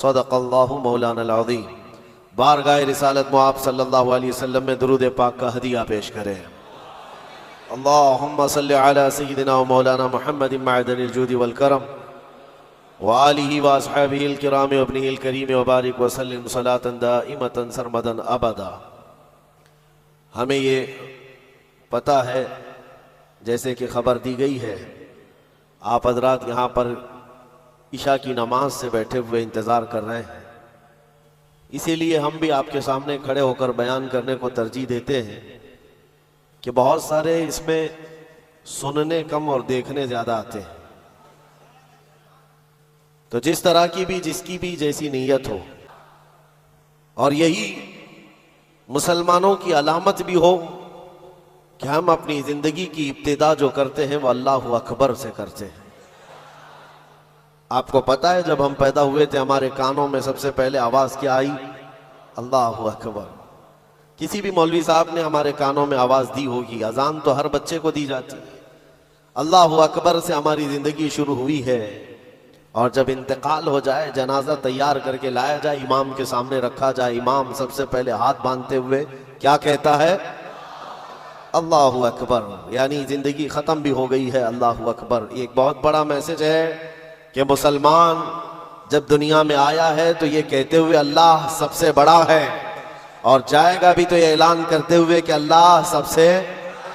सदक़ल्लाहु मौलाना अल-अज़ीम। बारगाह रिसालत मुआब सल्लल्लाहु अलैहि वसल्लम में दुरूद पाक का हदिया पेश करें। अल्लाहुम्मा सल्लि अला सय्यिदिना व मौलाना मुहम्मदिन मअदनिल जूदि वल करम व आलिहि व अस्हाबिहिल किराम व इब्निहिल करीम व बारिक व सल्लिम सलातन दाइमतन सरमदन अबदा। हमें ये पता है, जैसे कि खबर दी गई है, आप हज़रात यहाँ पर इशा की नमाज से बैठे हुए इंतज़ार कर रहे हैं। इसीलिए हम भी आपके सामने खड़े होकर बयान करने को तरजीह देते हैं कि बहुत सारे इसमें सुनने कम और देखने ज़्यादा आते हैं। तो जिस तरह की भी जिसकी भी जैसी नीयत हो, और यही मुसलमानों की अलामत भी हो कि हम अपनी ज़िंदगी की इब्तिदा जो करते हैं वो अल्लाहु अकबर से करते हैं। आपको पता है, जब हम पैदा हुए थे हमारे कानों में सबसे पहले आवाज़ क्या आई? अल्लाहु अकबर। किसी भी मौलवी साहब ने हमारे कानों में आवाज़ दी होगी। अजान तो हर बच्चे को दी जाती है। अल्लाहु अकबर से हमारी ज़िंदगी शुरू हुई है, और जब इंतकाल हो जाए, जनाजा तैयार करके लाया जाए, इमाम के सामने रखा जाए, इमाम सबसे पहले हाथ बांधते हुए क्या कहता है? अल्लाहु अकबर। यानी ज़िंदगी ख़त्म भी हो गई है। अल्लाहु अकबर एक बहुत बड़ा मैसेज है कि मुसलमान जब दुनिया में आया है तो ये कहते हुए अल्लाह सबसे बड़ा है, और जाएगा भी तो ये ऐलान करते हुए कि अल्लाह सबसे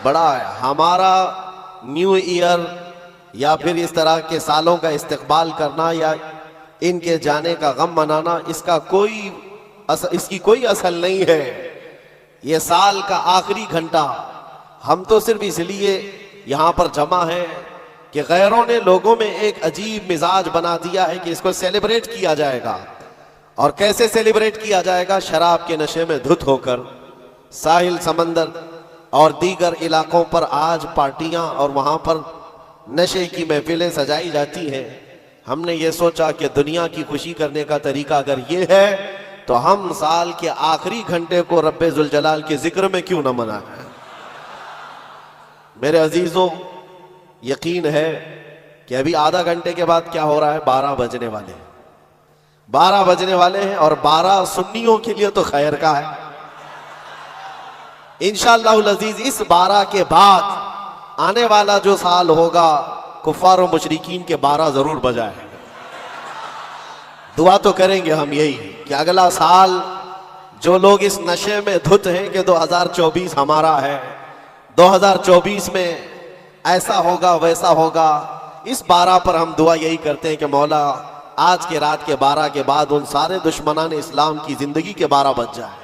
बड़ा है। हमारा न्यू ईयर या फिर इस तरह के सालों का इस्तकबाल करना या इनके जाने का गम मनाना, इसकी कोई असल नहीं है। ये साल का आखिरी घंटा हम तो सिर्फ इसलिए यहाँ पर जमा है कि गैरों ने लोगों में एक अजीब मिजाज बना दिया है कि इसको सेलिब्रेट किया जाएगा। और कैसे सेलिब्रेट किया जाएगा? शराब के नशे में धुत होकर साहिल, समंदर और दीगर इलाकों पर आज पार्टियां और वहां पर नशे की महफिलें सजाई जाती हैं। हमने ये सोचा कि दुनिया की खुशी करने का तरीका अगर ये है तो हम साल के आखिरी घंटे को रब्बे जुल जलाल के जिक्र में क्यों न मनाएं। मेरे अजीजों, यकीन है कि अभी आधा घंटे के बाद क्या हो रहा है? 12 बजने वाले हैं। 12 बजने वाले हैं, और 12 सुन्नियों के लिए तो खैर का है। इंशाअल्लाह अजीज इस 12 के बाद आने वाला जो साल होगा, कुफार और मुशरिकीन के 12 जरूर बजाए। दुआ तो करेंगे हम यही कि अगला साल जो लोग इस नशे में धुत हैं कि 2024 हमारा है, 2024 में ऐसा होगा वैसा होगा। इस 12 पर हम दुआ यही करते हैं कि मौला आज के रात के 12 के बाद उन सारे दुश्मनान इस्लाम की जिंदगी के 12 बज जाए।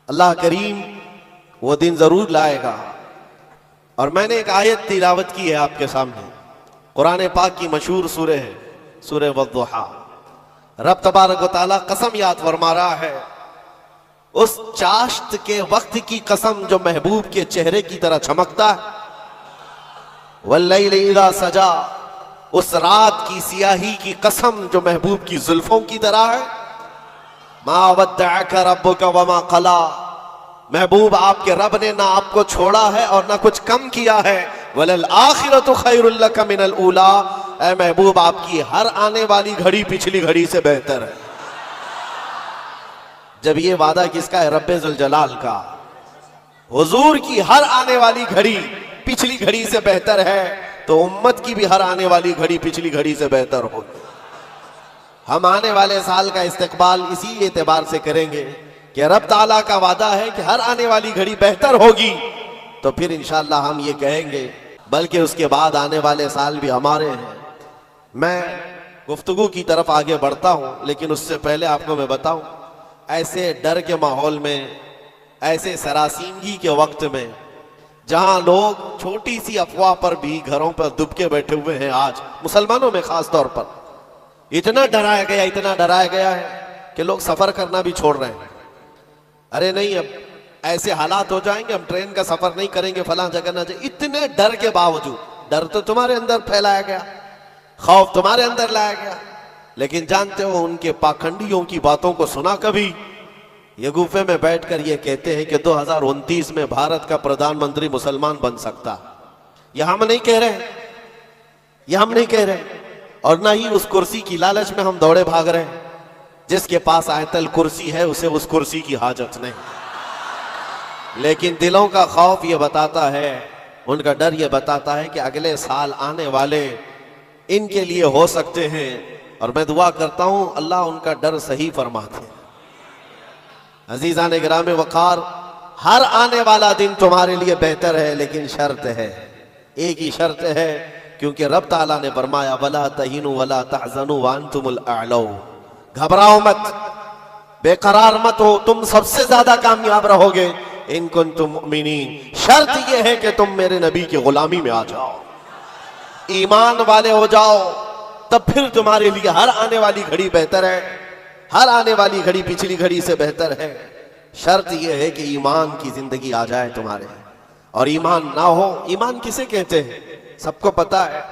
अल्लाह करीम वो दिन जरूर लाएगा। और मैंने एक आयत तिलावत की है आपके सामने, कुरान पाक की मशहूर सूरह है, सूरह वद्दुहा। रब तबारक व तआला कसम याद फरमा रहा है, उस चाश्त के वक्त की कसम जो महबूब के चेहरे की तरह चमकता है। वल्लैलि इज़ा सजा, उस रात की सियाही की कसम जो महबूब की जुल्फों की तरह है। मा वद्दअका रब्बुका वमा क़ला, महबूब आपके रब ने ना आपको छोड़ा है और ना कुछ कम किया है। वलल आखिरतु खैरुल लका मिनल ऊला, ऐ महबूब आपकी हर आने वाली घड़ी पिछली घड़ी से बेहतर है। जब ये वादा किसका है? रब्बे जुल जलाल का। हुजूर की हर आने वाली घड़ी पिछली घड़ी से बेहतर है, तो उम्मत की भी हर आने वाली घड़ी पिछली घड़ी से बेहतर हो। हम आने वाले साल का इस्तकबाल इसी एतबार से करेंगे कि रब ताला का वादा है कि हर आने वाली घड़ी बेहतर होगी, तो फिर इंशाअल्लाह हम ये कहेंगे, बल्कि उसके बाद आने वाले साल भी हमारे हैं। मैं गुफ्तगू की तरफ आगे बढ़ता हूँ, लेकिन उससे पहले आपको मैं बताऊं, ऐसे डर के माहौल में, ऐसे सरासीमगी के वक्त में, जहां लोग छोटी सी अफवाह पर भी घरों पर दुबके बैठे हुए हैं, आज मुसलमानों में खास तौर पर इतना डराया गया है कि लोग सफर करना भी छोड़ रहे हैं। अरे नहीं, अब ऐसे हालात हो जाएंगे, हम ट्रेन का सफर नहीं करेंगे, फलां जगह ना जाए। इतने डर के बावजूद, डर तो तुम्हारे अंदर फैलाया गया, खौफ तुम्हारे अंदर लाया गया, लेकिन जानते हो उनके पाखंडियों की बातों को सुना कभी? ये गुफे में बैठकर ये कहते हैं कि 2029 में भारत का प्रधानमंत्री मुसलमान बन सकता। यह हम नहीं कह रहे, और ना ही उस कुर्सी की लालच में हम दौड़े भाग रहे हैं। जिसके पास आयतल कुर्सी है उसे उस कुर्सी की हाजत नहीं, लेकिन दिलों का खौफ ये बताता है, उनका डर ये बताता है कि अगले साल आने वाले इनके लिए हो सकते हैं। और मैं दुआ करता हूं अल्लाह उनका डर सही फरमाते। अजीज़ान गिराम वक़ार, हर आने वाला दिन तुम्हारे लिए बेहतर है, लेकिन शर्त है, एक ही शर्त है, क्योंकि रब ताला ने फरमाया वला तहीनु वला तहज़नु व अंतुमुल अअलौ, घबराओ मत, बेकरार मत हो, तुम सबसे ज्यादा कामयाब रहोगे इन कुंतुम मुमिनीन। शर्त यह है कि तुम मेरे नबी की गुलामी में आ जाओ, ईमान वाले हो जाओ, तब फिर तुम्हारे लिए हर आने वाली घड़ी बेहतर है, हर आने वाली घड़ी पिछली घड़ी से बेहतर है। शर्त यह है कि ईमान की जिंदगी आ जाए तुम्हारे, और ईमान ना हो, ईमान किसे कहते हैं सबको पता है,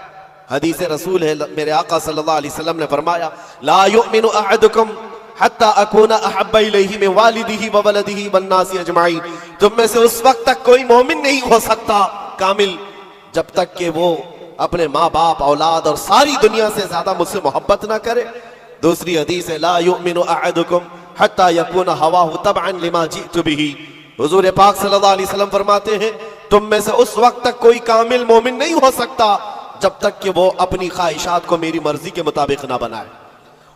हदीस रसूल है, मेरे आका सल्लल्लाहु अलैहि वसल्लम ने फरमाया ला युमिनु अहदुकुम हत्ता अकूना अहब्बा इलैहि मिन वालिदिही व वलदिही वन नासी अजमाइन। तुम में से उस वक्त तक कोई मोमिन नहीं हो सकता कामिल जब तक कि वो अपने माँ बाप, औलाद और सारी दुनिया से ज्यादा मुझसे मोहब्बत ना करे। दूसरी हदीस है ला युमिनु अहदुकुम हत्ता यकूना हवाहु तबअन लिमा जिअतु बिही। हुजूर पाक सल्लल्लाहु अलैहि वसल्लम फरमाते हैं तुम में से उस वक्त तक कोई कामिल मोमिन नहीं हो सकता जब तक कि वो अपनी ख्वाहिशात को मेरी मर्जी के मुताबिक ना बनाए।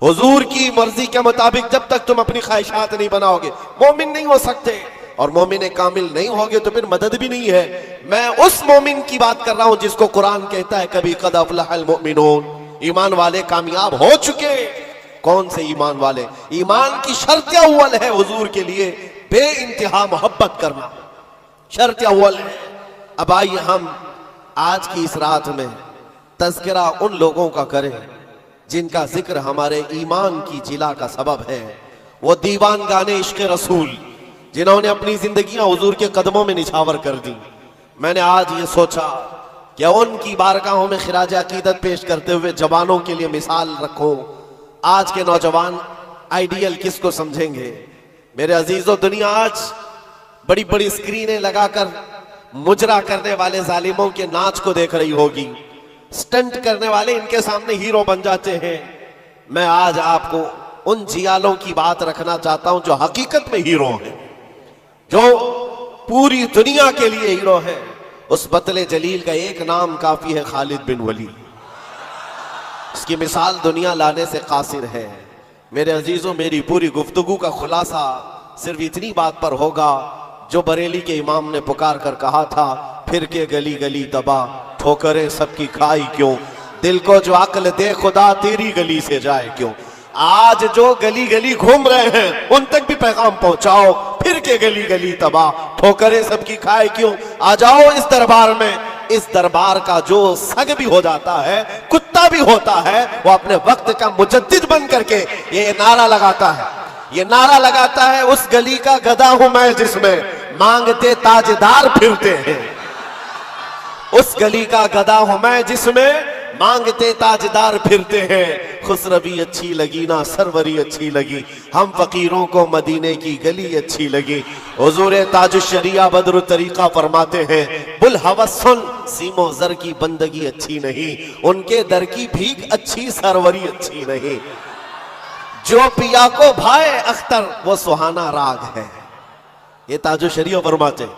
हुजूर की मर्जी के मुताबिक जब तक तुम अपनी ख्वाहिशात नहीं बनाओगे मोमिन नहीं हो सकते, और मोमिन कामिल नहीं होगे तो फिर मदद भी नहीं है। मैं उस मोमिन की बात कर रहा हूं जिसको कुरान कहता है कभी कद अफलहल मुमिनून, ईमान वाले कामयाब हो चुके। कौन से ईमान वाले? ईमान की शर्त अव्वल है हुजूर के लिए बे इंतहा मोहब्बत करना, शर्त अव्वल है। अब आइए हम आज की इस रात में तज़किरा उन लोगों का करें जिनका जिक्र हमारे ईमान की जिला का सबब है। वो दीवान गाने इश्क़ रसूल जिन्होंने अपनी जिंदगियां हुजूर के कदमों में निछावर कर दी। मैंने आज ये सोचा कि उनकी बारगाहों में खिराज अकीदत पेश करते हुए जवानों के लिए मिसाल रखो। आज के नौजवान आइडियल किसको समझेंगे? मेरे अजीजों, दुनिया आज बड़ी बड़ी स्क्रीनें लगाकर मुजरा करने वाले जालिमों के नाच को देख रही होगी। स्टंट करने वाले इनके सामने हीरो बन जाते हैं। मैं आज आपको उन जियालों की बात रखना चाहता हूं जो हकीकत में हीरो हैं, जो पूरी दुनिया के लिए हीरो है। उस बतले जलील का एक नाम काफी है, खालिद बिन वलीद। इसकी मिसाल दुनिया लाने से कासिर है। मेरे अजीजों, मेरी पूरी गुफ्तगू का खुलासा सिर्फ इतनी बात पर होगा जो बरेली के इमाम ने पुकार कर कहा था, फिर के गली गली दबा ठोकरें सबकी खाई क्यों, दिल को जो अक्ल दे खुदा तेरी गली से जाए क्यों। आज जो गली गली घूम रहे हैं उन तक भी पैगाम पहुंचाओ, फिर के गली गली तबाह ठोकरें सबकी खाए क्यों। आ जाओ इस दरबार में, इस दरबार का जो सग भी हो जाता है, कुत्ता भी होता है, वो अपने वक्त का मुजद्दिद बन करके ये नारा लगाता है, ये नारा लगाता है, उस गली का गधा हूं मैं जिसमें मांगते ताजदार फिरते हैं। उस गली का गधा हूं मैं जिसमें मांगते ताजदार फिरते हैं। खुसरवी अच्छी लगी ना सरवरी अच्छी लगी, हम फकीरों को मदीने की गली अच्छी लगी। हुजूर ताजुश्शरिया बदरु तरीका फरमाते हैं, बुल हवस सुन सीमो जर की बंदगी अच्छी नहीं, उनके दर की भीख अच्छी सरवरी अच्छी नहीं। जो पिया को भाए अख्तर वो सुहाना राग है। ये ताजुश्शरिया फरमाते,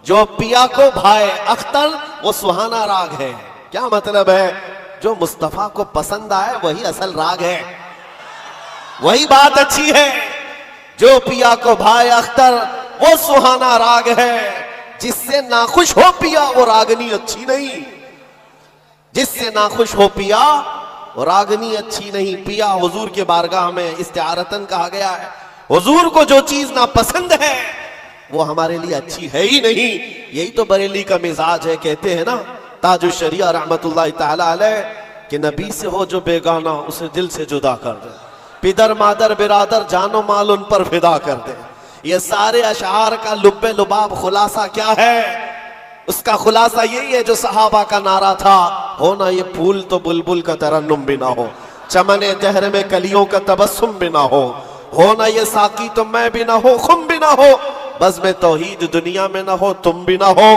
जो पिया को भाए अख्तर वो सुहाना राग है। क्या मतलब है? जो मुस्तफा को पसंद आए वही असल राग है, वही बात अच्छी है। जो पिया को भाए अख्तर वो सुहाना राग है, जिससे नाखुश हो पिया वो रागनी अच्छी नहीं, जिससे नाखुश हो पिया वो रागनी अच्छी नहीं। पिया हुजूर के बारगाह में इस्तिआरतन कहा गया है। हुजूर को जो चीज ना पसंद है वो हमारे लिए अच्छी है ही नहीं। यही तो बरेली का मिजाज है। कहते हैं ना ताजुश्शरिया रहमतुल्लाह तआला अलैह कि नबी से हो जो बेगाना उसे दिल से जुदा कर दे, पिदर मादर बिरादर जानो माल उन पर फिदा कर दे। ये सारे अशार का लुब्बे लुबाब खुलासा क्या है? उसका खुलासा यही है जो सहाबा का नारा था, हो ना ये फूल तो बुलबुल का तरन्नुम भी ना हो, चमने दहर में कलियों का तबस्सुम भी ना हो ना ये साकी तो मैं भी ना हो, खुम भी ना हो, बज़्म तौहीद दुनिया में ना हो, तुम भी ना हो,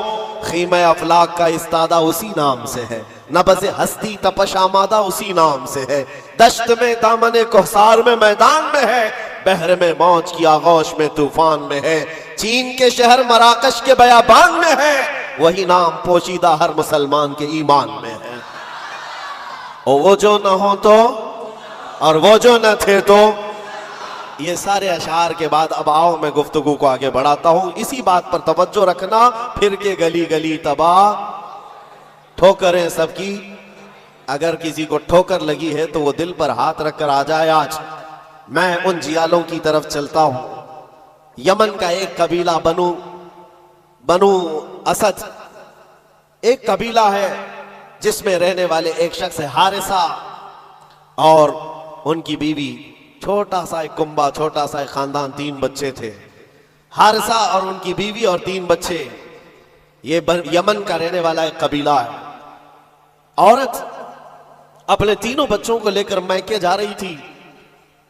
खीमा अफलाक का इस्तादा उसी नाम से है, नबज़ हस्ती तपश आमादा उसी नाम से है, दश्त में दामने कोहसार में मैदान में है, बहर में मौज की आगोश में तूफान में है, चीन के शहर मराकश के बयाबान में है, वही नाम पोशीदा हर मुसलमान के ईमान में है। और वो जो न हो तो और वो जो न थे तो। ये सारे अशार के बाद अब आओ मैं गुफ्तगू को आगे बढ़ाता हूं। इसी बात पर तवज्जो रखना, फिर के गली गली तबाह, ठोकरें सबकी, अगर किसी को ठोकर लगी है तो वो दिल पर हाथ रखकर आ जाए। आज मैं उन जियालों की तरफ चलता हूं। यमन का एक कबीला बनु असद एक कबीला है जिसमें रहने वाले एक शख्स है हारिसा, और उनकी बीवी, छोटा सा एक कुंबा, छोटा सा एक खानदान, 3 बच्चे थे। हारिसा और उनकी बीवी और 3 बच्चे। ये यमन का रहने वाला एक कबीला है। औरत अपने तीनों बच्चों को लेकर मैके जा रही थी,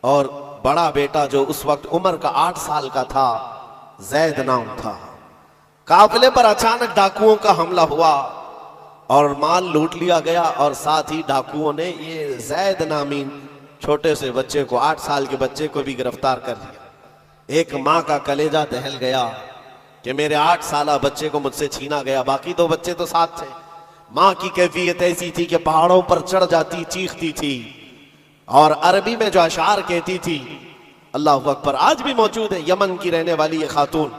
और बड़ा बेटा जो उस वक्त उम्र का 8 साल का था, जैद नाम था। काफिले पर अचानक डाकुओं का हमला हुआ और माल लूट लिया गया, और साथ ही डाकुओं ने ये जैद नामी छोटे से बच्चे को, 8 साल के बच्चे को भी गिरफ्तार कर लिया। एक माँ का कलेजा दहल गया कि मेरे 8 साला बच्चे को मुझसे छीना गया। बाकी 2 बच्चे तो साथ थे। माँ की कैफियत ऐसी थी कि पहाड़ों पर चढ़ जाती, चीखती थी, और अरबी में जो अशार कहती थी, अल्लाह अकबर, आज भी मौजूद है। यमन की रहने वाली ये खातून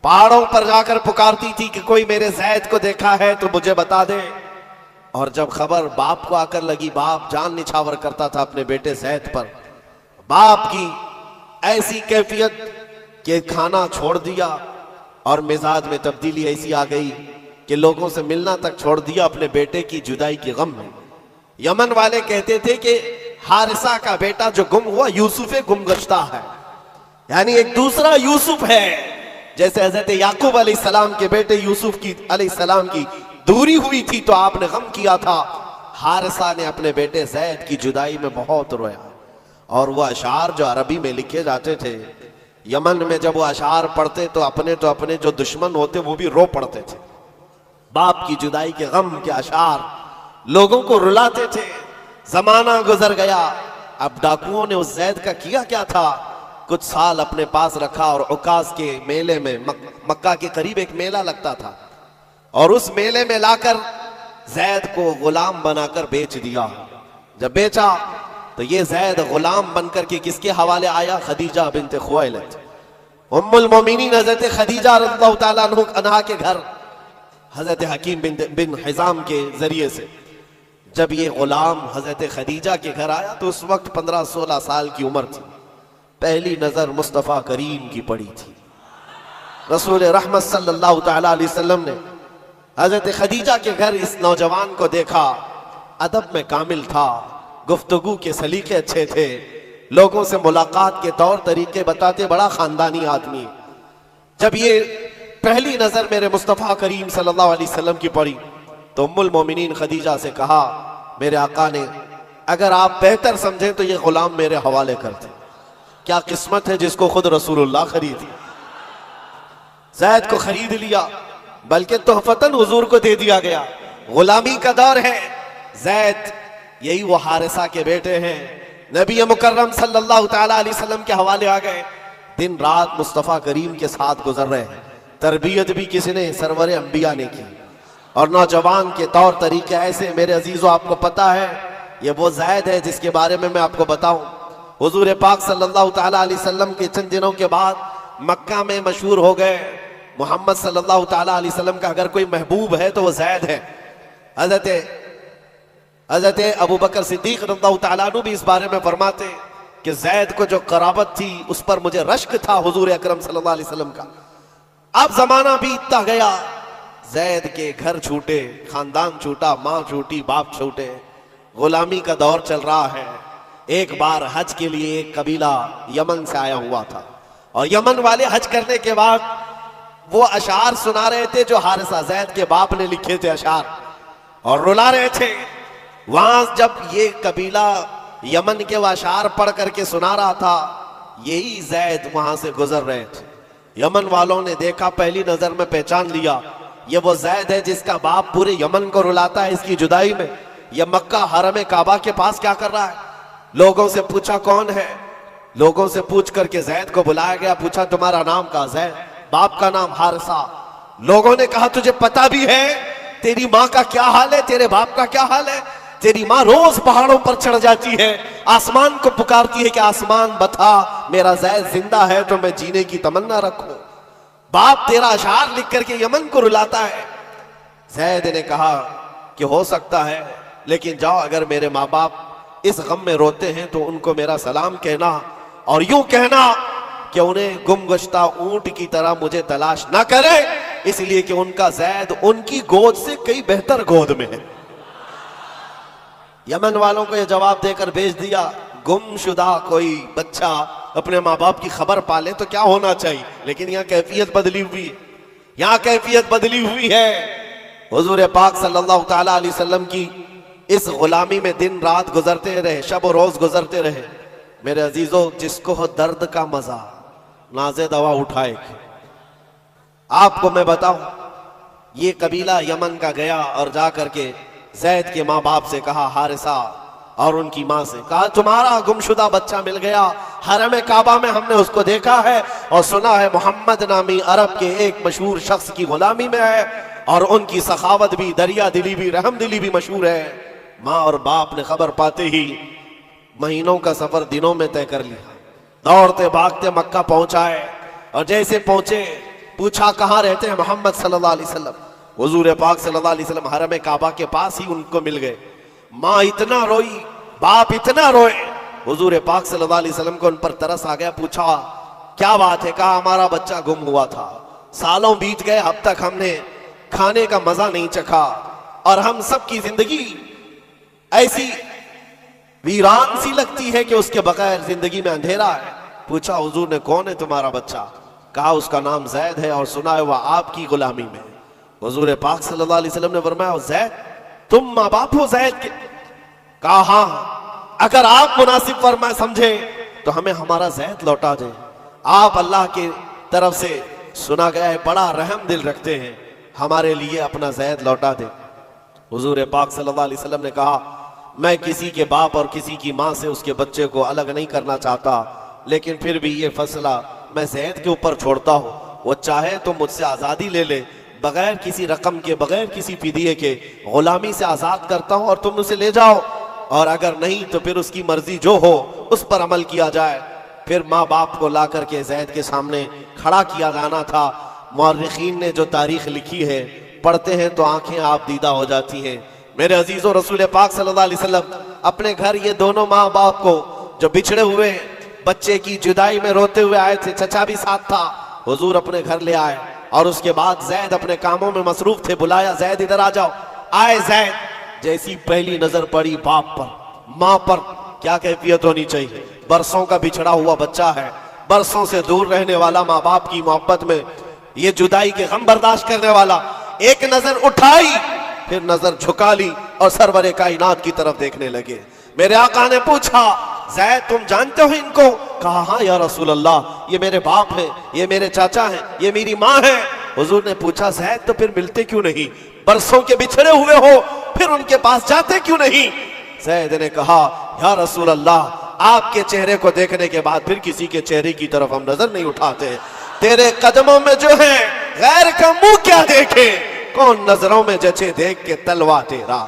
पहाड़ों पर जाकर पुकारती थी कि कोई मेरे जैद को देखा है तो मुझे बता दे। और जब खबर बाप को आकर लगी, बाप जान निछावर करता था अपने बेटे जैद पर। बाप की ऐसी कैफियत कि खाना छोड़ दिया, और मिजाज में तब्दीली ऐसी आ गई कि लोगों से मिलना तक छोड़ दिया अपने बेटे की जुदाई के गम में। यमन वाले कहते थे कि हारिसा का बेटा जो गुम हुआ, यूसुफ गुमगश्ता है, यानी एक दूसरा यूसुफ है। जैसे हजरत याकूब अलैहिस्सलाम के बेटे यूसुफ की अलैहिस्सलाम की दूरी हुई थी तो आपने गम किया था, हारिसा ने अपने बेटे जैद की जुदाई में बहुत रोया। और वह अशार जो अरबी में लिखे जाते थे, यमन में जब वो अशार पढ़ते तो अपने जो दुश्मन होते वो भी रो पड़ते थे। बाप की जुदाई के गम के अशार लोगों को रुलाते थे। जमाना गुजर गया। अब डाकुओं ने उस जैद का किया क्या था, कुछ साल अपने पास रखा, और उकास के मेले में, मक्का के करीब एक मेला लगता था, और उस मेले में लाकर जैद को गुलाम बनाकर बेच दिया। जब बेचा तो ये जैद गुलाम बनकर के किसके हवाले आया, खदीजा बिन्त खुवैलिद, उम्मुल मोमिनीन हजरत खदीजा रज़ियल्लाहु ताला अन्हा के घर हजरत हकीम बिन हिजाम के जरिए से। जब ये गुलाम हजरत खदीजा के घर आया तो उस वक्त 15-16 साल की उम्र थी। पहली नजर मुस्तफ़ा करीम की पड़ी थी। रसूल रहमत सल्लल्लाहु ताला अलैहि वसल्लम ने हजरत खदीजा के घर इस नौजवान को देखा। अदब में कामिल था, गुफ्तगू के सलीके अच्छे थे, लोगों से मुलाकात के तौर तरीके बताते, बड़ा खानदानी आदमी। जब ये पहली नजर मेरे मुस्तफ़ा करीम सल्लल्लाहु अलैहि वसल्लम की पड़ी तो उम्मुल मोमिनीन खदीजा से कहा, मेरे आका ने अगर आप बेहतर समझें तो ये गुलाम मेरे हवाले कर दें। क्या किस्मत है जिसको खुद रसूलुल्लाह खरीदी। जैद को खरीद लिया, बल्कि तोहफतन हुजूर को दे दिया गया। गुलामी का दौर है। जैद यही वो हारिसा के बेटे हैं, नबी मुकर्रम सल्लल्लाहु ताला अलैहि वसल्लम के हवाले आ गए। दिन रात मुस्तफ़ा करीम के साथ गुजर रहे हैं। तरबियत भी किसी ने सरवरे अंबिया ने की, और नौजवान के तौर तरीके ऐसे। मेरे अजीजों, आपको पता है ये वो जैद है जिसके बारे में मैं आपको बताऊं। हुजूर पाक सल्लल्लाहु ताला अलैहि वसल्लम के चंद दिनों के बाद मक्का में मशहूर हो गए, मोहम्मद सल्लल्लाहु ताला अलैहि वसल्लम का अगर कोई महबूब है तो वो जैद है। हजरत अबू बकर सिद्दीक रज़ियल्लाहु ताला अन्हु भी इस बारे में फरमाते कि जैद को जो कराबत थी उस पर मुझे रश्क था हुजूर अकरम सल्लल्लाहु अलैहि वसल्लम का। अब जमाना बीतता गया, जैद के घर छूटे, खानदान छूटा, माँ छूटी, बाप छूटे, गुलामी का दौर चल रहा है। एक बार हज के लिए एक कबीला यमन से आया हुआ था, और यमन वाले हज करने के बाद वो अशार सुना रहे थे जो हारिसा जैद के बाप ने लिखे थे अशार, और रुला रहे थे। वहां जब ये कबीला यमन के वो अशार पढ़ करके सुना रहा था, यही जैद वहां से गुजर रहे थे। यमन वालों ने देखा, पहली नजर में पहचान लिया ये वो जैद है जिसका बाप पूरे यमन को रुलाता है इसकी जुदाई में। ये मक्का हरम काबा के पास क्या कर रहा है? लोगों से पूछा कौन है, लोगों से पूछ करके जैद को बुलाया गया, पूछा तुम्हारा नाम क्या? जैद। बाप का नाम हारिसा। लोगों ने कहा तुझे पता भी है तेरी माँ का क्या हाल है, तेरे बाप का क्या हाल है? तेरी माँ रोज पहाड़ों पर चढ़ जाती है, आसमान को पुकारती है कि आसमान बता मेरा जैद जिंदा है तो मैं जीने की तमन्ना रखूं। बाप तेरा अशार लिख करके यमन को रुलाता है। जैद ने कहा कि हो सकता है, लेकिन जाओ अगर मेरे माँ बाप इस गम में रोते हैं तो उनको मेरा सलाम कहना और यूं कहना कि उन्हें गुमगश्ता ऊंट की तरह मुझे तलाश ना करे, इसलिए कि उनका जैद उनकी गोद से कई बेहतर गोद में है। यमन वालों को यह जवाब देकर भेज दिया, गुमशुदा कोई बच्चा अपने माँ बाप की खबर पाले तो क्या होना चाहिए, लेकिन यहाँ कैफियत बदली हुई है, यहाँ कैफियत बदली हुई है। हुजूर पाक सल्लल्लाहु ताला अलैहि वसल्लम की इस गुलामी में दिन रात गुजरते रहे, शब और रोज गुजरते रहे। मेरे अजीजों, जिसको हो दर्द का मजा नाज़े दवा उठाए। आपको मैं बताऊं, ये कबीला यमन का गया और जा करके जैद के माँ बाप से कहा, हारिसा और उनकी माँ से कहा तुम्हारा गुमशुदा बच्चा मिल गया, हरम काबा में हमने उसको देखा है और सुना है मोहम्मद नामी अरब के एक मशहूर शख्स की गुलामी में है और उनकी सखावत भी, दरिया दिली भी, रहम दिली भी मशहूर है। माँ और बाप ने खबर पाते ही महीनों का सफर दिनों में तय कर लिया, दौड़ते भागते मक्का पहुंचाए और जैसे पहुंचे पूछा कहाँ रहते हैं मोहम्मद सल्लल्लाहु अलैहि वसल्लम। हुजूर पाक सल्लल्लाहु अलैहि वसल्लम हरम काबा के पास ही उनको मिल गए। माँ इतना रोई, बाप इतना रोए, हुजूर पाक सल्लल्लाहु अलैहि वसल्लम को उन पर तरस आ गया। पूछा क्या बात है? कहा हमारा बच्चा गुम हुआ था, सालों बीत गए, अब तक हमने खाने का मजा नहीं चखा और हम सब की जिंदगी ऐसी वीरान सी लगती है कि उसके बगैर जिंदगी में अंधेरा है। पूछा हुजूर ने कौन है तुम्हारा बच्चा? कहा उसका नाम जैद है और सुना है वह आपकी गुलामी में। हुजूर पाक सल्लल्लाहु अलैहि वसल्लम ने फरमाया जैद, तुम माँ बाप हो जैद के? कहा हाँ, अगर आप मुनासिब फरमाए समझे तो हमें हमारा जैद लौटा दें। आप अल्लाह की तरफ से सुना गया है बड़ा रहम दिल रखते हैं, हमारे लिए अपना जैद लौटा दें। हुजूर पाक सल्लल्लाहु अलैहि वसल्लम ने कहा मैं किसी के बाप और किसी की माँ से उसके बच्चे को अलग नहीं करना चाहता, लेकिन फिर भी ये फैसला मैं जैद के ऊपर छोड़ता हूँ। वो चाहे तो मुझसे आज़ादी ले ले, बगैर किसी रकम के, बगैर किसी फिदिये के गुलामी से आज़ाद करता हूँ और तुम उसे ले जाओ, और अगर नहीं तो फिर उसकी मर्जी जो हो उस पर अमल किया जाए। फिर माँ बाप को ला करके जैद के सामने खड़ा किया जाना था। मुअर्रिखीन ने जो तारीख लिखी है, पढ़ते हैं तो आंखें आप दीदा हो जाती हैं। मेरे अजीजों, रसूल पाक सल्लल्लाहु अलैहि वसल्लम अपने घर ये दोनों माँ बाप को जो बिछड़े हुए बच्चे की जुदाई में रोते हुए आए थे, चचा भी साथ था, हुजूर अपने घर ले आए और उसके बाद जैद अपने कामों में मसरूफ थे। बुलाया जैद इधर आ जाओ। आए जैद, जैसी पहली नजर पड़ी बाप पर, माँ पर, क्या कैफियत होनी चाहिए। बरसों का बिछड़ा हुआ बच्चा है, बरसों से दूर रहने वाला, माँ बाप की मोहब्बत में ये जुदाई के गम बर्दाश्त करने वाला। एक नजर उठाई, फिर नजर झुका ली और सरवरे कायनात की तरफ देखने लगे। मेरे आका ने पूछा जैद तुम जानते हो इनको? कहा हाँ या रसूल अल्लाह, ये मेरे बाप हैं, ये मेरे चाचा हैं, ये मेरी माँ है। हुजूर ने पूछा जैद तो फिर मिलते क्यों नहीं? बरसों के बिछड़े हुए हो, फिर उनके पास जाते क्यों नहीं? जैद ने कहा या रसूल अल्लाह, आपके चेहरे को देखने के बाद फिर किसी के चेहरे की तरफ हम नजर नहीं उठाते। तेरे कदमों में जो है गैर का मुंह क्या देखे, कौन नजरों में जचे देख के तलवा तेरा।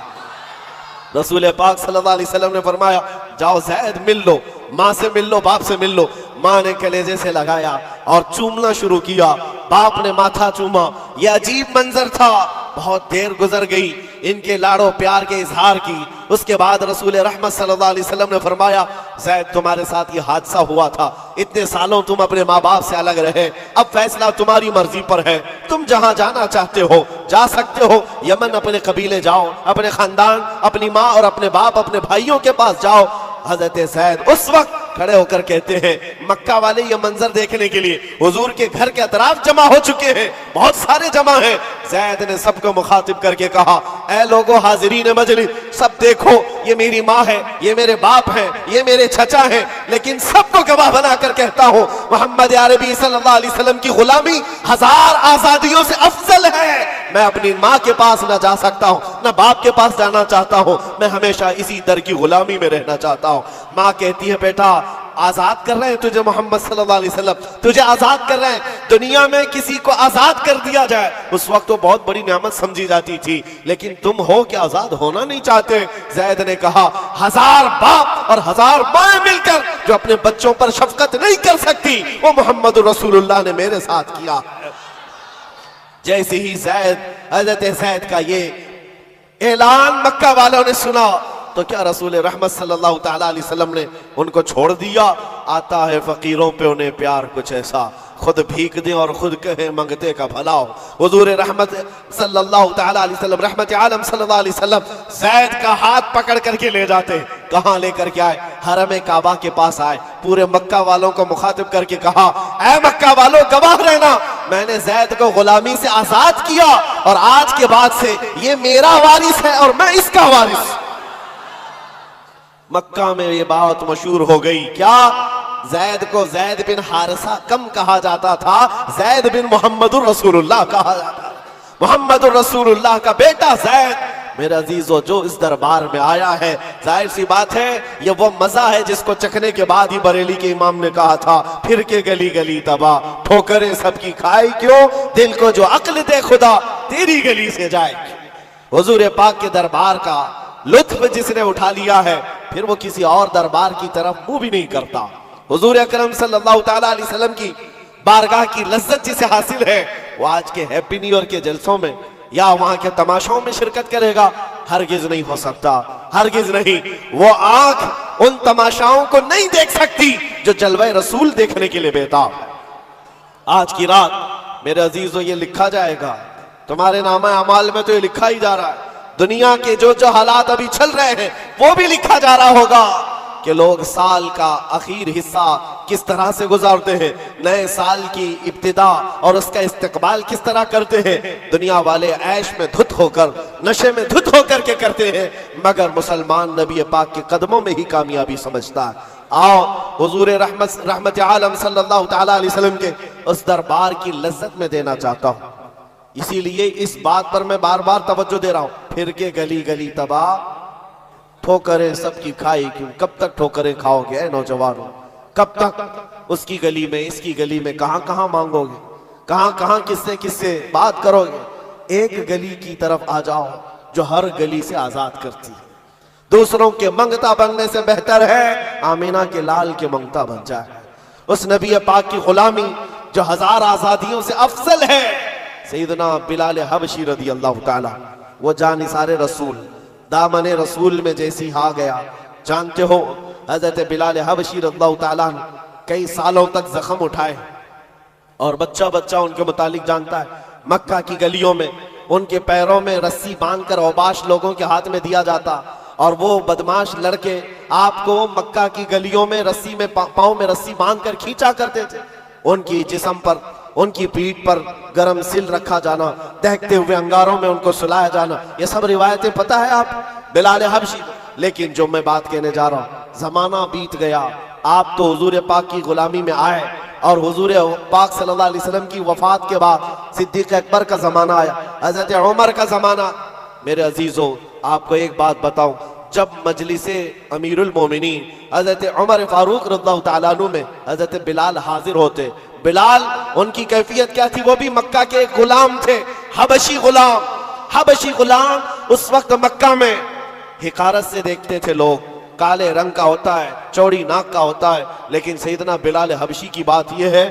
रसूल पाक सल्लल्लाहु अलैहि वसल्लम ने फरमाया जाओ जैद मिल लो, माँ से मिल लो, बाप से मिल लो। माँ ने कलेजे से लगाया और चूमना शुरू किया, बाप ने माथा चूमा। यह अजीब मंजर था। बहुत देर गुजर गई इनके लाड़ो प्यार के इजहार की। उसके बाद रसूल रहमत सल्लल्लाहु अलैहि वसल्लम ने फरमाया जैद तुम्हारे साथ ये हादसा हुआ था, इतने सालों तुम अपने माँ बाप से अलग रहे, अब फैसला तुम्हारी मर्जी पर है, तुम जहां जाना चाहते हो जा सकते हो। यमन अपने कबीले जाओ, अपने खानदान, अपनी माँ और अपने बाप, अपने भाइयों के पास जाओ। हजरत जैद उस वक्त खड़े होकर कहते हैं मक्का वाले ये मंजर देखने के लिए हुजूर के घर के अतराफ जमा हो चुके हैं, बहुत सारे जमा हैं। जैद ने सबको मुखातिब करके कहा ऐ लोगों हाजिरीन मजलिस, सब देखो ये मेरी माँ है, ये मेरे बाप हैं, ये मेरे चचा हैं, लेकिन सबको गवाह बनाकर कहता हूँ मोहम्मद अरबी सल्लल्लाहु अलैहि वसल्लम की गुलामी 1000 आजादियों से अफजल है। मैं अपनी माँ के पास ना जा सकता हूँ, ना बाप के पास जाना चाहता हूँ, मैं हमेशा इसी दर की गुलामी में रहना चाहता हूँ। माँ कहती है बेटा आजाद कर रहे हैं तुझे मोहम्मद सल्लल्लाहु अलैहि वसल्लम, तुझे आजाद कर रहे हैं। दुनिया में किसी को आजाद कर दिया जाए उस वक्त तो बहुत बड़ी नेमत समझी जाती थी, लेकिन तुम हो कि आजाद होना नहीं चाहते। जैद ने कहा 1000 बाप और 1000 माएं मिलकर जो अपने बच्चों पर शफकत नहीं कर सकती, वो मोहम्मद रसूलुल्लाह ने मेरे साथ किया। जैसे ही हजरत जैद का ये ऐलान मक्का वालों ने सुना तो क्या रसूल रहमत सल्लल्लाहु ताला अलैहि वसल्लम ने उनको छोड़ दिया। आता है फकीरों पे उन्हें प्यार कुछ ऐसा, खुद भीख दे और खुद कहे मंगते का भला हो। हुजूर रहमत सल्लल्लाहु ताला अलैहि वसल्लम रहमत आलम सल्लल्लाहु अलैहि वसल्लम ज़ैद का हाथ पकड़ करके ले जाते। कहां लेकर के आए? हरम काबा के पास आए, पूरे मक्का वालों को मुखातिब करके कहा, ऐ मक्का वालों गवाह रहना, मैंने ज़ैद को गुलामी से आजाद किया और आज के बाद से ये मेरा वारिस है और मैं इसका वारिस। मक्का में ये बात मशहूर हो गई। क्या? ज़ैद को ज़ैद बिन हारिसा कम कहा जाता था, ज़ैद बिन मोहम्मदुर रसूलुल्लाह कहा जाता। मोहम्मदुर रसूलुल्लाह का बेटा ज़ैद। मेरे अजीजों, जो इस दरबार में आया है, जाहिर सी बात है ये वो मजा है जिसको चखने के बाद ही बरेली के इमाम ने कहा था, फिर के गली गली तबाह, ठोकरें सबकी खाई क्यों, दिल को जो अक्ल दे खुदा तेरी गली से जाए। हुजूर पाक के दरबार का लुत्फ जिसने उठा लिया है, फिर वो किसी और दरबार की तरफ मुंह भी नहीं करता। हुजूर अकरम सल्लल्लाहु ताला अलैहि वसल्लम की बारगाह की लज्जत जिसे हासिल है, वो आज के हैप्पी न्यू ईयर के जलसों में या वहां के तमाशाओं में शिरकत करेगा? हरगिज नहीं हो सकता, हरगिज नहीं। वो आंख उन तमाशाओं को नहीं देख सकती जो जलवे रसूल देखने के लिए बेताब है। आज की रात मेरे अजीजों ये लिखा जाएगा, तुम्हारे नामा अमाल में तो ये लिखा ही जा रहा है। दुनिया के जो जो हालात अभी चल रहे हैं वो भी लिखा जा रहा होगा कि लोग साल का आखिर हिस्सा किस तरह से गुजारते हैं, नए साल की इब्तिदा और उसका इस्तकबाल किस तरह करते हैं। दुनिया वाले ऐश में धुत होकर, नशे में धुत होकर के करते हैं, मगर मुसलमान नबी पाक के कदमों में ही कामयाबी समझता है। आओ हुजूर रहमत आलम सल्लल्लाहु ताला अलैहि वसल्लम के उस दरबार की लज्जत में देना चाहता हूँ। इसीलिए इस बात पर मैं बार बार तवज्जो दे रहा हूं, फिर के गली गली तबाह, ठोकरें सबकी खाई क्यों। कब तक ठोकरें खाओगे ऐ नौजवानों? कब तक उसकी गली में इसकी गली में कहां कहां मांगोगे, कहां कहां किससे किससे बात करोगे? एक गली की तरफ आ जाओ जो हर गली से आजाद करती है। दूसरों के मंगता बनने से बेहतर है आमीना के लाल के मंगता बन जाए। उस नबी पाक की गुलामी जो 1000 आजादियों से अफजल है। सैयदना बिलाल हबशी रदी अल्लाह ताला, वो जानिसारे रसूल, दामने रसूल में जैसी आ गया। जानते हो हजरत बिलाल हबशी रदियल्लाहु ताला कई सालों तक जख्म उठाए और बच्चा बच्चा उनके मुतालिक जानता है। मक्का की गलियों में उनके पैरों में रस्सी बांधकर औबाश लोगों के हाथ में दिया जाता और वो बदमाश लड़के आपको मक्का की गलियों में रस्सी में पांव में रस्सी बांधकर खींचा करते थे। उनकी जिस्म पर, उनकी पीठ पर गरम सिल रखा जाना, दहकते हुए अंगारों में उनको सुलाया जाना, ये सब रिवायतें पता है आप बिलाल हबशी। लेकिन जो मैं बात कहने जा रहा हूं, जमाना बीत गया, आप तो हुजूर पाक की गुलामी में आए और हुजूर पाक सल्लल्लाहु अलैहि वसल्लम की वफात के बाद सिद्दीक अकबर का जमाना आया, हजरत उमर का जमाना। मेरे अजीजों, आपको एक बात बताऊं, जब मजलिसे अमीरुल मोमिनीन हजरत उमर फारूक रज़ियल्लाहु ताला अन्हु में हजरत बिलाल हाजिर होते, बिलाल उनकी कैफियत क्या थी? वो भी मक्का के गुलाम थे, हबशी गुलाम। हबशी गुलाम उस वक्त मक्का में हिकारत से देखते थे लोग, काले रंग का होता है, चौड़ी नाक का होता है। लेकिन सैयदना बिलाल हबशी की बात यह है,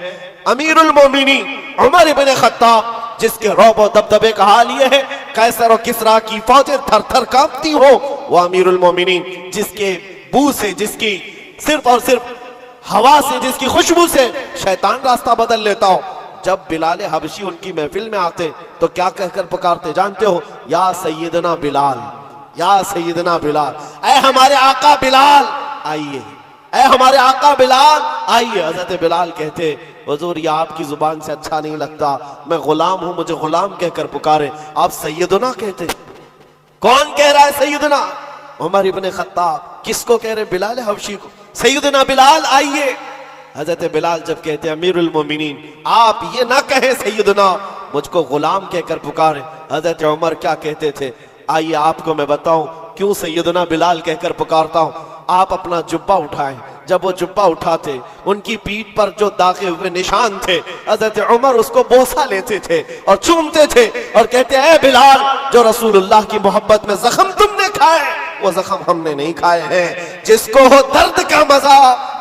अमीरुल मोमिनीन उमर इब्न खत्ताब, जिसके रौब और दबदबे का हाल ये है कैसर और किसरा की फौजें थर थर कांपती हो, वो अमीरुल मोमिनीन, जिसके बू से, जिसकी सिर्फ और सिर्फ हवा से, जिसकी खुशबू से शैतान रास्ता बदल लेता हो। जब बिलाल हबशी उनकी महफिल में आते तो क्या कहकर पुकारते जानते हो? या सैयदना बिलाल, या सैयदना बिलाल, ऐ हमारे आका बिलाल आइए, ऐ हमारे आका बिलाल आइए। हजरत बिलाल कहते, हुजूर ये आपकी जुबान से अच्छा नहीं लगता, मैं गुलाम हूं, मुझे गुलाम कहकर पुकारे, आप सैयदना कहते। कौन कह रहा है सैयदना? उमर इब्न खत्ताब। किसको कह रहे? बिलाल हबशी को। सैयदना बिलाल आइए। हजरत बिलाल जब कहते अमीरुल मोमिनीन, आप ये ना कहें सैयदना, मुझको गुलाम कहकर पुकारे। हजरत उमर क्या कहते थे, आइए आपको मैं बताऊं क्यों सैयदना बिलाल कहकर पुकारता हूं। आप अपना जुब्बा उठाएं, जब वो जुब्बा उठाते उनकी पीठ पर जो दागे हुए निशान थे, हजरत उमर उसको बोसा लेते थे और चूमते थे और कहते हैं बिलाल, जो रसूलुल्लाह की मोहब्बत में जख्म तुमने खाए वो जख्म हमने नहीं खाए हैं। जिसको हो दर्द का मजा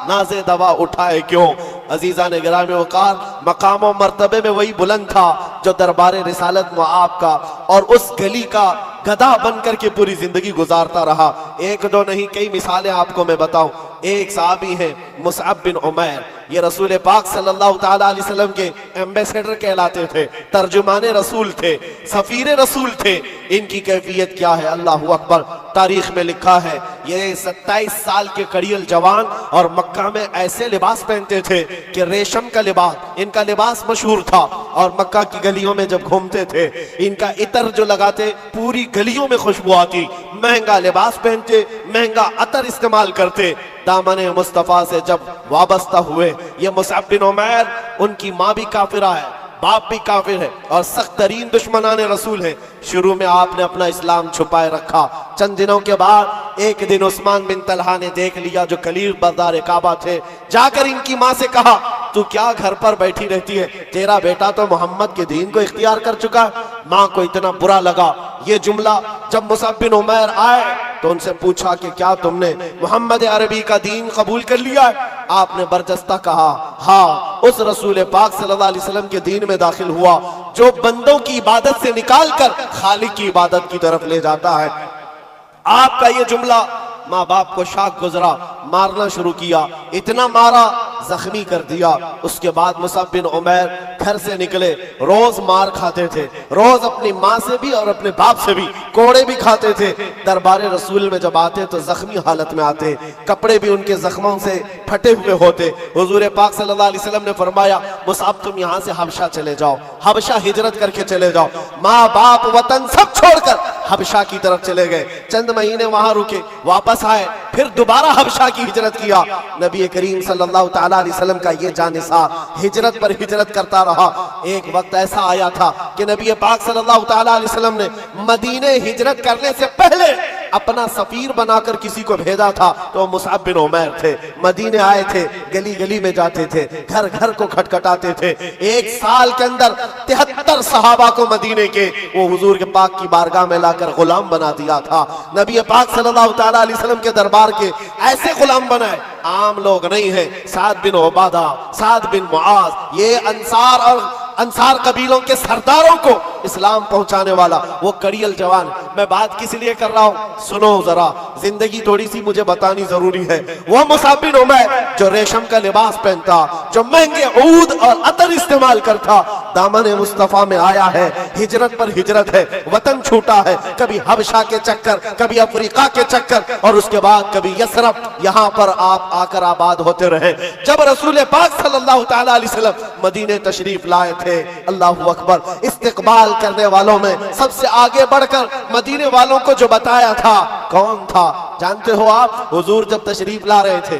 नाज़े दवा उठाए क्यों। अजीजा ने गिरामे वकार, मकाम और मर्तबे में वही बुलंद था जो दरबारे रिसालत में आपका और उस गली का गधा बनकर के पूरी जिंदगी गुजारता रहा। एक दो नहीं कई मिसालें आपको मैं बताऊं। एक साहबी है मुसअब बिन उमैर, ये रसूल पाक सल्लल्लाहु ताला अलैहि वसल्लम के एम्बेसडर कहलाते थे, तर्जुमाने रसूल थे, सफीरे रसूल थे। इनकी कैफियत क्या है, अल्लाहु अकबर। तारीख में लिखा है ये 27 साल के कड़ियल जवान और मक्का में ऐसे लिबास पहनते थे कि रेशम का लिबास, इनका लिबास मशहूर था। और मक्का की गलियों में जब घूमते थे इनका इतर जो लगाते पूरी गलियों में खुशबू आती। महंगा लिबास पहनते, महंगा अतर इस्तेमाल करते। दामने मुस्तफा से जब वाबस्ता हुए ये मुसअब बिन उमैर, उनकी माँ भी काफिरा है, बाप भी काफिर है और सख्त तरीन दुश्मनाने रसूल है। शुरू में आपने अपना इस्लाम छुपाए रखा। चंद दिनों के बाद एक दिन उस्मान बिन तलहा ने देख लिया जो कलील बाजार काबा थे, जाकर इनकी माँ से कहा तू क्या घर पर बैठी रहती है, तेरा बेटा तो मोहम्मद के दीन को इख्तियार कर चुका है। माँ को इतना बुरा लगा ये जुमला। जब मुसअब बिन उमैर आए तो उनसे पूछा कि क्या तुमने मोहम्मद अरबी का दीन कबूल कर लिया है। आपने बरजस्ता कहा हाँ, उस रसूल पाक सल्लल्लाहु अलैहि वसल्लम के दीन में दाखिल हुआ जो बंदों की इबादत से निकालकर खालिक की इबादत की तरफ ले जाता है। आपका ये जुमला माँ बाप को शाक गुजरा, मारना शुरू किया, इतना मारा जख्मी कर दिया। उसके बाद मुसअब बिन उमैर घर से निकले, रोज मार खाते थे, रोज अपनी माँ से भी और अपने बाप से भी कोड़े भी खाते थे। दरबारे रसूल में जब आते तो जख्मी हालत में आते, कपड़े भी उनके जख्मों से फटे हुए होते। हुजूर पाक सल्लल्लाहु अलैहि वसल्लम ने फरमाया मुसअब तुम यहाँ से हबशा चले जाओ, हबशा हिजरत करके चले जाओ। माँ बाप वतन सब छोड़कर हबशा की तरफ चले गए। चंद महीने वहां रुके, वापस आए, फिर दोबारा हबशा की हिजरत किया। नबी करीम सल्लल्लाहु ताला अलैहि वसल्लम का ये जानिसार हिजरत पर हिजरत करता रहा। एक वक्त ऐसा आया था कि नबी पाक सल्लल्लाहु ताला अलैहि वसल्लम ने मदीने हिजरत करने से पहले अपना सफीर बनाकर किसी को भेजा था, तो मुसअब बिन उमैर थे। मदीने आए थे, गली गली में जाते थे, घर घर को खटखटाते थे। एक साल के अंदर 73 सहाबा को मदीने के वो हुजूर के पाक की बारगाह में लाकर गुलाम बना दिया था। नबी पाक सल्लल्लाहु ताला अलैहि वसल्लम के दरबार के ऐसे गुलाम बनाए, आम लोग नहीं है। साद बिन उबादा, साद बिन मुआज, ये अंसार कबीलों के सरदारों को इस्लाम पहुंचाने वाला वो कड़ियल जवान। मैं बात किस लिए कर रहा हूं, सुनो जरा, जिंदगी थोड़ी सी मुझे बतानी जरूरी है। वो मुसअब बिन उमैर जो रेशम का लिबास पहनता, जो महंगे ऊद और अतर इस्तेमाल करता, दामन मुस्तफा में आया है, हिजरत पर हिजरत है, वतन छूटा है, कभी हबशा के चक्कर, कभी अफ्रीका के चक्कर और उसके बाद कभी यसरफ, यहाँ पर आप आकर आबाद होते रहे। जब रसूल पाक सल्लल्लाहु ताला अलैहि वसल्लम मदीने तशरीफ लाए थे, अल्लाहु अकबर, इस्तिकबाल करने वालों में सबसे आगे बढ़कर मदीने वालों को जो बताया था कौन था जानते हो आप? हुजूर जब तशरीफ ला रहे थे,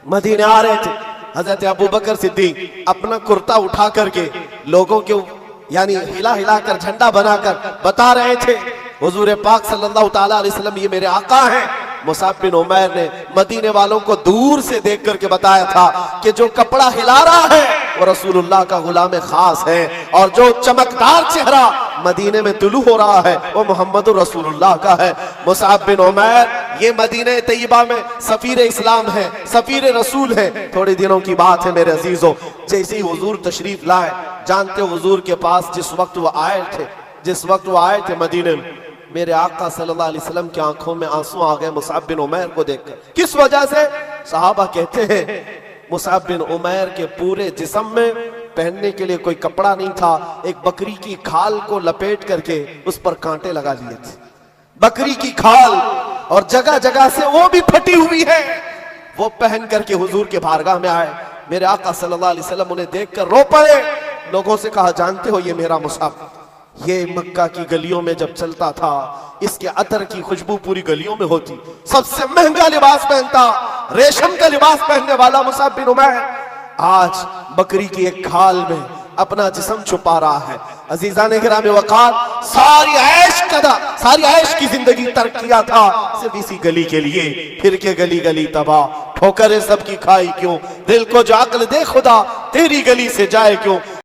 मदीने आ रहे थे, हजरत अबू बकर सिद्दीक अपना कुर्ता उठा करके लोगों के यानी हिला हिलाकर झंडा बनाकर बता रहे थे हुजूर पाक सल्लल्लाहु ताला अलैहि वसल्लम ये मेरे आका हैं। मुसअब बिन उमैर ने मदीने वालों को दूर से देख करके बताया था कि जो कपड़ा हिला रहा है वो रसूलुल्लाह का गुलाम खास है और जो चमकदार चेहरा मदीने में तुलू हो रहा है वो मोहम्मदुर रसूलुल्लाह का है। मुसअब बिन उमैर ये मदीने तैयबा में सफीर इस्लाम है, सफीर रसूल है। थोड़े दिनों की बात है मेरे अजीजों, जैसे ही हुजूर तशरीफ लाए, जानते हो हुजूर के पास जिस वक्त वो आए थे मदीने में, मेरे आका सल्लल्लाहु अलैहि वसल्लम की आंखों में आंसू आ गए मुसअब बिन उमैर को देखकर। किस वजह से? सहाबा कहते हैं मुसअब बिन उमैर के पूरे जिस्म में पहनने के लिए कोई कपड़ा नहीं था, एक बकरी की खाल को लपेट करके उस पर कांटे लगा लिए थे। बकरी की खाल और जगह जगह से वो भी फटी हुई है, वो पहन करके हुजूर के बारगाह में आए। मेरे आका सल्लल्लाहु अलैहि वसल्लम उन्हें देखकर रो पड़े। लोगों से कहा जानते हो ये मेरा मुसअब, ये मक्का की गलियों में जब चलता था इसके अतर की खुशबू पूरी गलियों में होती। सबसे महंगा लिबास पहनता, रेशम का लिबास पहनने वाला मुसअब बिन उमैर आज बकरी की एक खाल में अपना जिस्म छुपा रहा है, अजीजा ने गिराम वकार, सारी ऐश कदा, सारी ऐश की जिंदगी तर्क किया था सिर्फ इसी गली के लिए, फिर के गली गली तबाह, ठोकरें सबकी खाई क्यों, दिल को जो अक्ल दे खुदा तेरी गली से जाए क्यों।